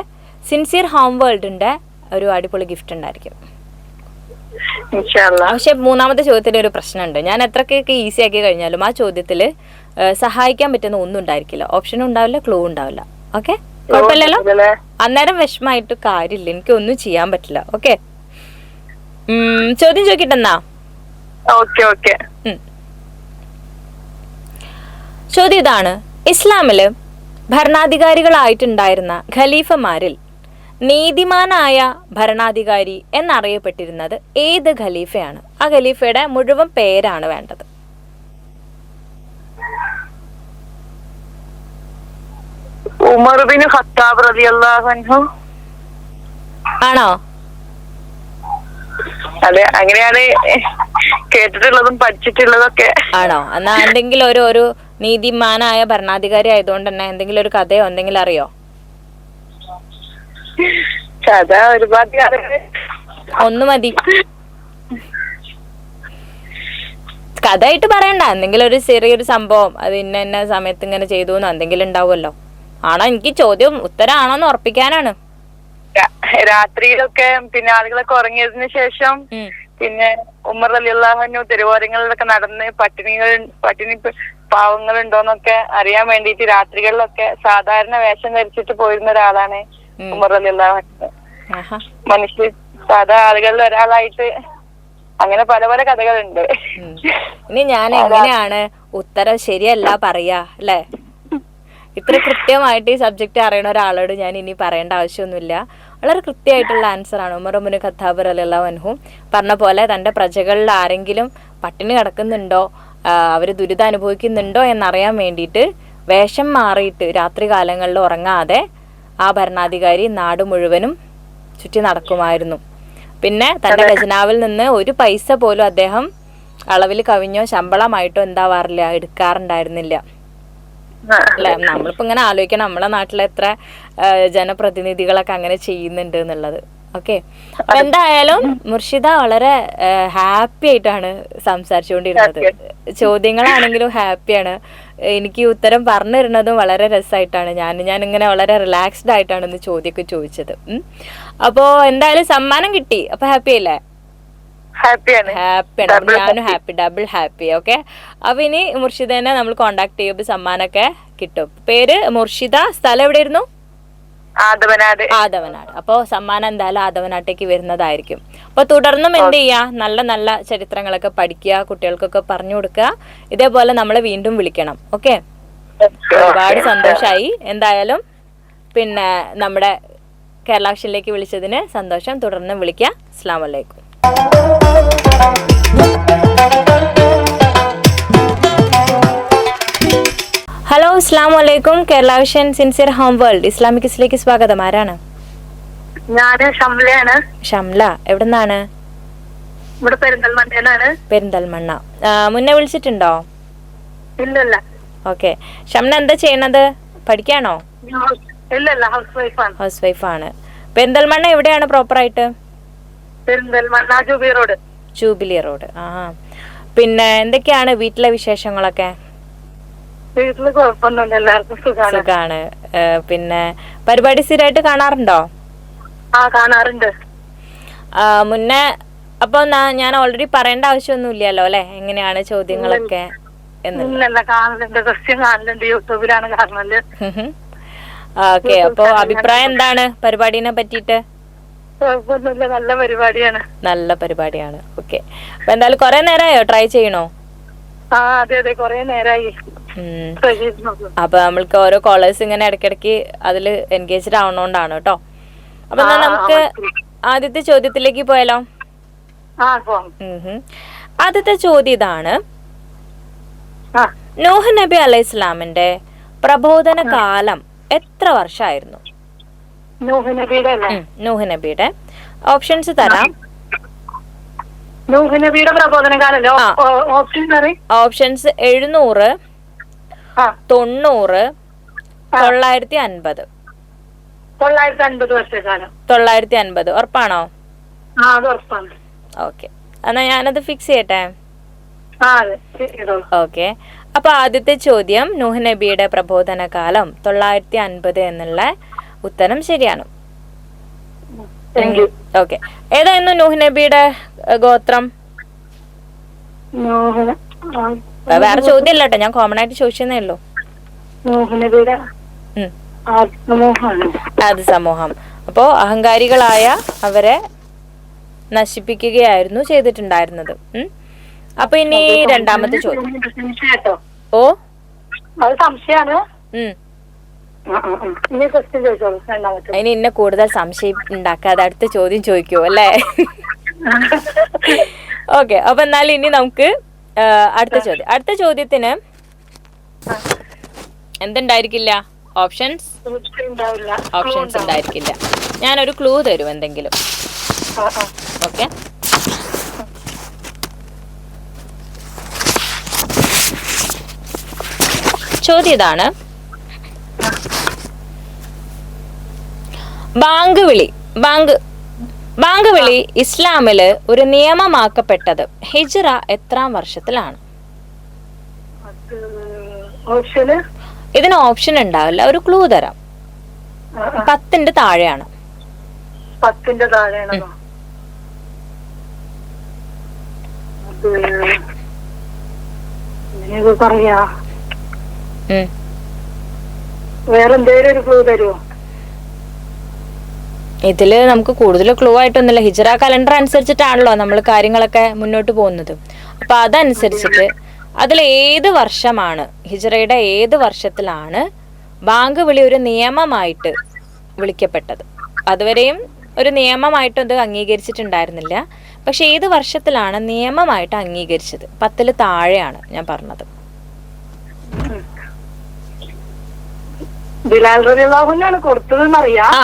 സിൻസിയർ ഹോം വേൾഡിന്റെ ഒരു അടിപൊളി ഗിഫ്റ്റ് ഉണ്ടായിരിക്കും. പക്ഷെ 3ാമത്തെ ചോദ്യത്തിൽ ഒരു പ്രശ്നമുണ്ട്. ഞാൻ എത്രക്കൊക്കെ ഈസി ആക്കി കഴിഞ്ഞാലും ആ ചോദ്യത്തിൽ സഹായിക്കാൻ പറ്റുന്ന ഒന്നും ഉണ്ടായിരിക്കില്ല. ഓപ്ഷനും ഉണ്ടാവില്ല, ക്ലൂ ഉണ്ടാവില്ല. ഓക്കെ, കുഴപ്പമില്ലല്ലോ. അന്നേരം വിഷമായിട്ട് കാര്യമില്ല, എനിക്ക് ഒന്നും ചെയ്യാൻ പറ്റില്ല. ഓക്കെ, ചോദ്യം ചോദിക്കട്ടെന്നാ? ചോദ്യം ഇതാണ്: ഇസ്ലാമില് ഭരണാധികാരികളായിട്ടുണ്ടായിരുന്ന ഖലീഫമാരിൽ നീതിമാനായ ഭരണാധികാരി എന്നറിയപ്പെട്ടിരുന്നത് ഏത് ഖലീഫയാണ്? ആ ഖലീഫയുടെ മുഴുവൻ പേരാണ് വേണ്ടത്. ഉമർ ബിൻ ഖത്താബ് റളിയല്ലാഹു അൻഹു ആണോ? അതെ, അങ്ങനെയാണ് കേട്ടിട്ടുള്ളതും പഠിച്ചിട്ടുള്ളതൊക്കെ. ആണോ? എന്നാ എന്തെങ്കിലും ഒരു നീതിമാനായ ഭരണാധികാരി ആയതുകൊണ്ട് തന്നെ എന്തെങ്കിലും ഒരു കഥയോ എന്തെങ്കിലും അറിയോ? കഥ ഒരുപാട് ഒന്ന് മതി. കഥയായിട്ട് പറയണ്ട, എന്തെങ്കിലും ഒരു ചെറിയൊരു സംഭവം, അത് ഇന്ന സമയത്ത് ഇങ്ങനെ ചെയ്തു എന്നോ എന്തെങ്കിലും ഉണ്ടാവുമല്ലോ. ആണോ? എനിക്ക് ചോദ്യം ഉത്തരാണോന്ന് ഉറപ്പിക്കാനാണ്. രാത്രിയിലൊക്കെ പിന്നെ ആളുകളൊക്കെ ഉറങ്ങിയതിനു ശേഷം പിന്നെ ഉമർ റളിയല്ലാഹു അൻഹു തെരുവോരങ്ങളിലൊക്കെ നടന്ന് പട്ടിണി പാവങ്ങളുണ്ടോന്നൊക്കെ അറിയാൻ വേണ്ടിയിട്ട് രാത്രികളിലൊക്കെ സാധാരണ വേഷം ധരിച്ചിട്ട് പോയിരുന്ന ഒരാളാണ് ഉമർ റളിയല്ലാഹു അൻഹു. മനുഷ്യ സാധാ ആളുകളിൽ ഒരാളായിട്ട് അങ്ങനെ പല പല കഥകളുണ്ട്. ഇനി ഞാൻ എങ്ങനെയാണ് ഉത്തരം ശരിയല്ല പറയാ അല്ലേ? ഇത്ര കൃത്യമായിട്ട് ഈ സബ്ജക്റ്റ് അറിയണ ഒരാളോട് ഞാൻ ഇനി പറയേണ്ട ആവശ്യമൊന്നുമില്ല. വളരെ കൃത്യമായിട്ടുള്ള ആൻസർ ആണ്. ഉമർ ബിൻ ഖത്താബ് റളിയല്ലാഹു അൻഹു പറഞ്ഞ പോലെ തൻ്റെ പ്രജകളിൽ ആരെങ്കിലും പട്ടിണി കിടക്കുന്നുണ്ടോ, അവർ ദുരിതം അനുഭവിക്കുന്നുണ്ടോ എന്നറിയാൻ വേണ്ടിയിട്ട് വേഷം മാറിയിട്ട് രാത്രി കാലങ്ങളിൽ ഉറങ്ങാതെ ആ ഭരണാധികാരി നാട് മുഴുവനും ചുറ്റി നടക്കുമായിരുന്നു. പിന്നെ തൻ്റെ ഖജനാവിൽ നിന്ന് ഒരു പൈസ പോലും അദ്ദേഹം അളവിൽ കവിഞ്ഞോ ശമ്പളമായിട്ടോ എന്താവാറില്ല, എടുക്കാറുണ്ടായിരുന്നില്ല. അല്ലെ? നമ്മളിപ്പോ ഇങ്ങനെ ആലോചിക്കണം, നമ്മളെ നാട്ടിലെ എത്ര ജനപ്രതിനിധികളൊക്കെ അങ്ങനെ ചെയ്യുന്നുണ്ട് എന്നുള്ളത്. ഓക്കെ, അപ്പൊ എന്തായാലും മുർഷിദ വളരെ ഹാപ്പി ആയിട്ടാണ് സംസാരിച്ചുകൊണ്ടിരുന്നത്. ചോദ്യങ്ങളാണെങ്കിലും ഹാപ്പിയാണ്. എനിക്ക് ഉത്തരം പറഞ്ഞു തരുന്നതും വളരെ രസമായിട്ടാണ്. ഞാനിങ്ങനെ വളരെ റിലാക്സ്ഡ് ആയിട്ടാണ് ഇന്ന് ചോദ്യമൊക്കെ ചോദിച്ചത്. അപ്പോ എന്തായാലും സമ്മാനം കിട്ടി. അപ്പൊ ഹാപ്പി അല്ലേ? ഹാപ്പിയാണ്. ഞാനും ഹാപ്പി, ഡബിൾ ഹാപ്പി. ഓക്കെ, അപ്പൊ ഇനി മുർഷിദനെ നമ്മൾ കോണ്ടാക്ട് ചെയ്യുമ്പോൾ സമ്മാനമൊക്കെ കിട്ടും. പേര് മുർഷിദ, സ്ഥലം എവിടെയായിരുന്നു? ആദവനാട്. അപ്പൊ സമ്മാനം എന്തായാലും ആദവനാട്ടേക്ക് വരുന്നതായിരിക്കും. അപ്പൊ തുടർന്നും എന്ത് ചെയ്യാ, നല്ല നല്ല ചരിത്രങ്ങളൊക്കെ പഠിക്കുക, കുട്ടികൾക്കൊക്കെ പറഞ്ഞു കൊടുക്കുക. ഇതേപോലെ നമ്മളെ വീണ്ടും വിളിക്കണം. ഓക്കെ, ഒരുപാട് സന്തോഷായി. എന്തായാലും പിന്നെ നമ്മുടെ കേരള ആക്ഷനിലേക്ക് വിളിച്ചതിന് സന്തോഷം. തുടർന്നും വിളിക്കുക. അസ്സലാമു അലൈക്കും. ഹലോ, അസ്സലാമു അലൈക്കും. Kerala vision sincere home world Islamic കിസിലേക്ക് സ്വാഗതം. ആരാണ്? ഞാന് ഷംലയാണ്. ഷംല, എവിടുന്നാണ്? ഇവിടെ പെരിന്തൽമണ്ണ. പെരിന്തൽമണ്ണ. മുന്നേ വിളിച്ചിട്ടുണ്ടോ? ഇല്ലല്ല. ഓക്കെ, ഷംല എന്താ ചെയ്യണത്? പഠിക്കാണോ? ഇല്ലല്ല, ഹൗസ് വൈഫാണ്. പെരിന്തൽമണ്ണ എവിടെയാണ് പ്രോപ്പറായിട്ട്? Perinthalmanna jubilee road. ആ, പിന്നെ എന്തൊക്കെയാണ് വീട്ടിലെ വിശേഷങ്ങളൊക്കെ? വീട്ടില് കുഴപ്പമൊന്നുമില്ല, എല്ലാവർക്കും സുഖാണ്. പിന്നെ പരിപാടി സ്ഥിരമായിട്ട് കാണാറുണ്ടോ? കാണാറുണ്ട്. മുന്നേ അപ്പൊ ഞാൻ ഓൾറെഡി പറയേണ്ട ആവശ്യമൊന്നുമില്ലല്ലോ അല്ലെ, എങ്ങനെയാണ് ചോദ്യങ്ങളൊക്കെ ഇല്ലല്ല, കാണലുണ്ട്, ക്വസ്റ്റ്യൻ കാണലുണ്ട്, യൂട്യൂബിലാണ് കാണല്. ഓക്കെ, അപ്പൊ അഭിപ്രായം എന്താണ് പരിപാടിനെ പറ്റിയിട്ട്? കുഴപ്പമൊന്നുമില്ല, നല്ല പരിപാടിയാണ്. നല്ല പരിപാടിയാണ്. ഓക്കെ, അപ്പൊ എന്തായാലും കൊറേ നേരമായോ ട്രൈ ചെയ്യണോ? ആ അതെ അതെ, കൊറേ നേരമായി. അപ്പൊ നമ്മൾക്ക് ഓരോ കോളേഴ്സ് ഇങ്ങനെ ഇടയ്ക്കിടയ്ക്ക് അതിൽ എൻഗേജ്ഡ് ആവണോണ്ടാണ് കേട്ടോ. അപ്പൊ എന്നാ നമുക്ക് ആദ്യത്തെ ചോദ്യത്തിലേക്ക് പോയാലോ? ആദ്യത്തെ ചോദ്യം ഇതാണ്. നൂഹ് നബി അലൈഹി ഇസ്ലാമിന്റെ പ്രബോധന കാലം എത്ര വർഷമായിരുന്നു? നൂഹ് നബിയുടെ ഓപ്ഷൻസ് തരാം. പ്രബോധന കാലല്ലോ, ഓപ്ഷൻസ് 700, 90, 950. 950 വർഷക്കാലം. 950 ഉറപ്പാണോ? ഓക്കെ, എന്നാ ഞാനത് ഫിക്സ് ചെയ്യട്ടെ. ഓക്കെ, അപ്പൊ ആദ്യത്തെ ചോദ്യം നൂഹ് നബിയുടെ പ്രബോധന കാലം 950 എന്നുള്ള ഉത്തരം ശരിയാണ്. ഓക്കെ, ഏതായിരുന്നു നൂഹ് നബിയുടെ ഗോത്രം? വേറെ ചോദ്യം അല്ല കേട്ടോ, ഞാൻ കോമൺ ആയിട്ട് ചോദിച്ചതേ ഉള്ളൂ. അത് സമൂഹം. അപ്പോ അഹങ്കാരികളായ അവരെ നശിപ്പിക്കുകയായിരുന്നു ചെയ്തിട്ടുണ്ടായിരുന്നത്. അപ്പൊ ഇനി രണ്ടാമത്തെ ചോദ്യം. ഓ സംശയാണ്. അതിന് ഇന്നെ കൂടുതൽ സംശയം ഉണ്ടാക്കാതെ അടുത്ത ചോദ്യം ചോദിക്കൂ അല്ലേ? ഓക്കെ, അപ്പൊ എന്നാലും ഇനി നമുക്ക് അടുത്ത ചോദ്യം. അടുത്ത ചോദ്യത്തിന് എന്തുണ്ടായിരിക്കില്ല? ഓപ്ഷൻസ് ഉണ്ടായിരിക്കില്ല. ഞാനൊരു ക്ലൂ തരും എന്തെങ്കിലും. ഓക്കെ, ചോദ്യം ഇതാണ്. ബാങ്ക് വിളി ഇസ്ലാമില് ഒരു നിയമമാക്കപ്പെട്ടത് ഹിജ്റ എത്രാം വർഷത്തിലാണ്? ഇതിന് ഓപ്ഷൻ ഉണ്ടാവില്ല, ഒരു ക്ലൂ തരാം. 10ന്റെ താഴെയാണ്. 10ന്റെ താഴെയാണോ? പറയാ, വേറെന്തേലും ഒരു ക്ലൂ തരുമോ? ഇതില് നമുക്ക് കൂടുതൽ ക്ലൂ ആയിട്ടൊന്നുമില്ല. ഹിജ്റ കലണ്ടർ അനുസരിച്ചിട്ടാണല്ലോ നമ്മൾ കാര്യങ്ങളൊക്കെ മുന്നോട്ട് പോകുന്നത്. അപ്പൊ അതനുസരിച്ചിട്ട് അതിൽ ഏത് വർഷമാണ്, ഹിജ്റയുടെ ഏത് വർഷത്തിലാണ് ബാങ്ക് വിളി ഒരു നിയമമായിട്ട് വിളിക്കപ്പെട്ടത്? അതുവരെയും ഒരു നിയമമായിട്ട് അത് അംഗീകരിച്ചിട്ടുണ്ടായിരുന്നില്ല. പക്ഷെ ഏത് വർഷത്തിലാണ് നിയമമായിട്ട് അംഗീകരിച്ചത്? 10ൽ താഴെയാണ് ഞാൻ പറഞ്ഞത്.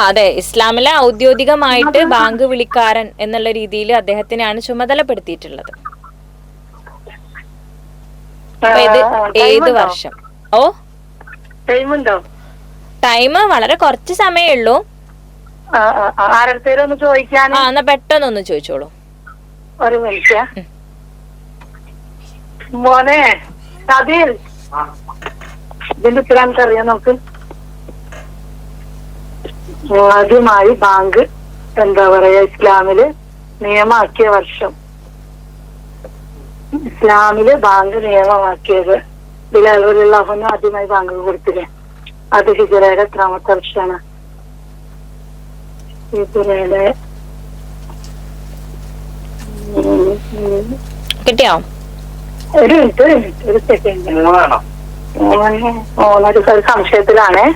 അതെ, ഇസ്ലാമിലെ ഔദ്യോഗികമായിട്ട് ബാങ്ക് വിളിക്കാരൻ എന്നുള്ള രീതിയിൽ അദ്ദേഹത്തിനെയാണ് ചുമതലപ്പെടുത്തിയിട്ടുള്ളത്. ഏത് വർഷം? ഓ ടൈം വളരെ കുറച്ച് സമയമേ ഉള്ളൂ. എന്നാ പെട്ടെന്നൊന്ന് ചോദിച്ചോളൂ. ഒരു മിനിറ്റ് മോനെ, ഇതിന്റെ ഉത്തരം അറിയാം നമുക്ക്. ആദ്യമായി ബാങ്ക് എന്താ പറയാ ഇസ്ലാമില് നിയമമാക്കിയ വർഷം, ഇസ്ലാമില് ബാങ്ക് നിയമമാക്കിയത് ബിലാൽ റളിയല്ലാഹു അൻഹു ആദ്യമായി ബാങ്ക് കൊടുത്തില്ലേ, അത് ഹിജ്റയുടെ എത്രാമത്തെ വർഷമാണ്? ഹിജ്റയുടെ കിട്ടിയോ? ഒരു സെക്കൻഡ്, ഓനൊരു സംശയത്തിലാണേ.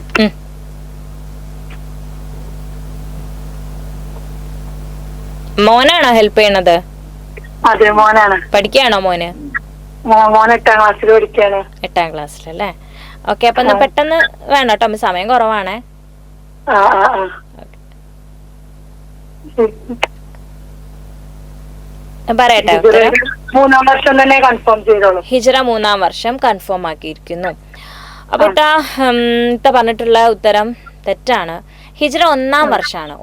മോനാണോ ഹെൽപ്പ് ചെയ്യണത്? അതെ, മോനാണ്. പഠിക്കാണോ മോന്? മോൻ 8ാം ക്ലാസ്സിൽ പഠിക്കാണ്. 8ാം ക്ലാസ്സിലല്ലേ? ഓക്കെ, അപ്പൊ പെട്ടെന്ന് വേണ്ട കേട്ടോ, സമയം കുറവാണേ. പറയട്ടെ, 3ാം വർഷം തന്നെ കൺഫേം ചെയ്തോളൂ. ഹിജ്റ 3ാം വർഷം കൺഫേം ആക്കിയിരിക്കുന്നു. അപ്പൊ പറഞ്ഞിട്ടുള്ള ഉത്തരം തെറ്റാണ്. ഹിജ്റ 1ാം വർഷമാണ്.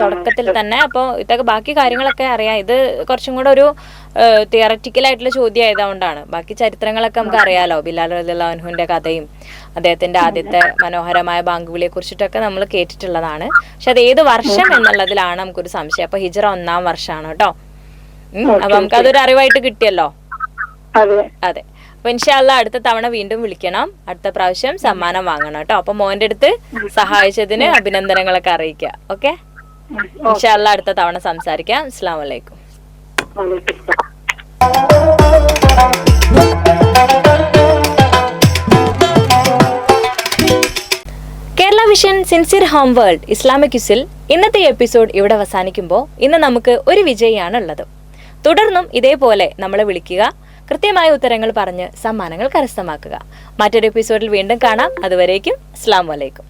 തുടക്കത്തിൽ തന്നെ. അപ്പോൾ ഇതൊക്കെ ബാക്കി കാര്യങ്ങളൊക്കെ അറിയാം. ഇത് കുറച്ചും കൂടെ ഒരു തിയററ്റിക്കൽ ആയിട്ടുള്ള ചോദ്യം ആയതുകൊണ്ടാണ്. ബാക്കി ചരിത്രങ്ങളൊക്കെ നമുക്ക് അറിയാലോ. ബിലാൽ റളിയല്ലാഹു അൻഹുവിന്റെ കഥയും അദ്ദേഹത്തിന്റെ ആദ്യത്തെ മനോഹരമായ ബാങ്കുവിളിയെ കുറിച്ചിട്ടൊക്കെ നമ്മൾ കേട്ടിട്ടുള്ളതാണ്. പക്ഷെ അത് ഏത് വർഷം എന്നുള്ളതിലാണ് നമുക്കൊരു സംശയം. അപ്പൊ ഹിജ്റ 1-ാം വർഷമാണ് കേട്ടോ. അപ്പൊ നമുക്ക് അതൊരു അറിവായിട്ട് കിട്ടിയല്ലോ. അതെ. അപ്പൊ ഇൻഷാ അല്ലാഹ് അടുത്ത തവണ വീണ്ടും വിളിക്കണം. അടുത്ത പ്രാവശ്യം സമ്മാനം വാങ്ങണം കേട്ടോ. അപ്പൊ മോന്റെ അടുത്ത് സഹായിച്ചതിന് അഭിനന്ദനങ്ങളൊക്കെ അറിയിക്കുക. ഓക്കെ, ഇൻഷാ അല്ലാഹ് അടുത്ത തവണ സംസാരിക്കാം. അസ്സലാമു അലൈക്കും. Kerala vision sincere home world Islamic ക്വിസിൽ ഇന്നത്തെ എപ്പിസോഡ് ഇവിടെ അവസാനിക്കുമ്പോൾ ഇന്ന് നമുക്ക് ഒരു വിജയിയാണ് ഉള്ളത്. തുടർന്നും ഇതേപോലെ നമ്മളെ വിളിക്കുക, കൃത്യമായ ഉത്തരങ്ങൾ പറഞ്ഞ് സമ്മാനങ്ങൾ കരസ്ഥമാക്കുക. മറ്റൊരു എപ്പിസോഡിൽ വീണ്ടും കാണാം. അതുവരേക്കും അസ്സലാമു അലൈക്കും.